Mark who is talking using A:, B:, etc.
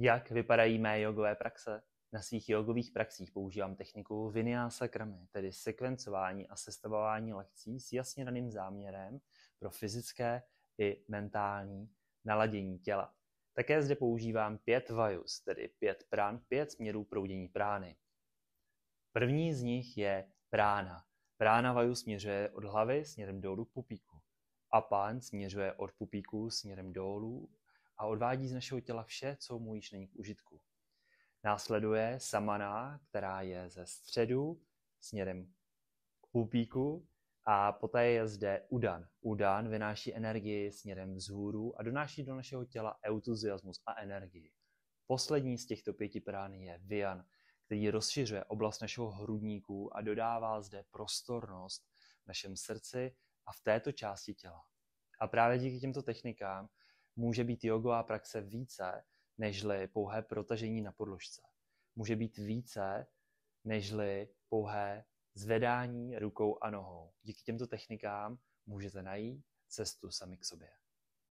A: Jak vypadají mé jogové praxe? Na svých jogových praxích používám techniku Vinyasa Kramy, tedy sekvencování a sestavování lekcí s jasně daným záměrem pro fyzické i mentální naladění těla. Také zde používám 5 vajus, tedy 5 prán, 5 směrů proudění prány. První z nich je prána. Prána vaju směřuje od hlavy směrem dolů k pupíku. Apán směřuje od pupíku směrem dolů a odvádí z našeho těla vše, co mu již není k užitku. Následuje samana, která je ze středu směrem k pupíku a poté je zde udan. Udan vynáší energii směrem vzhůru a donáší do našeho těla entuziasmus a energii. Poslední z těchto 5 prán je Vyan, který rozšiřuje oblast našeho hrudníku a dodává zde prostornost v našem srdci a v této části těla. A právě díky těmto technikám může být jogová praxe více nežli pouhé protažení na podložce. Může být více nežli pouhé zvedání rukou a nohou. Díky těmto technikám můžete najít cestu sami k sobě.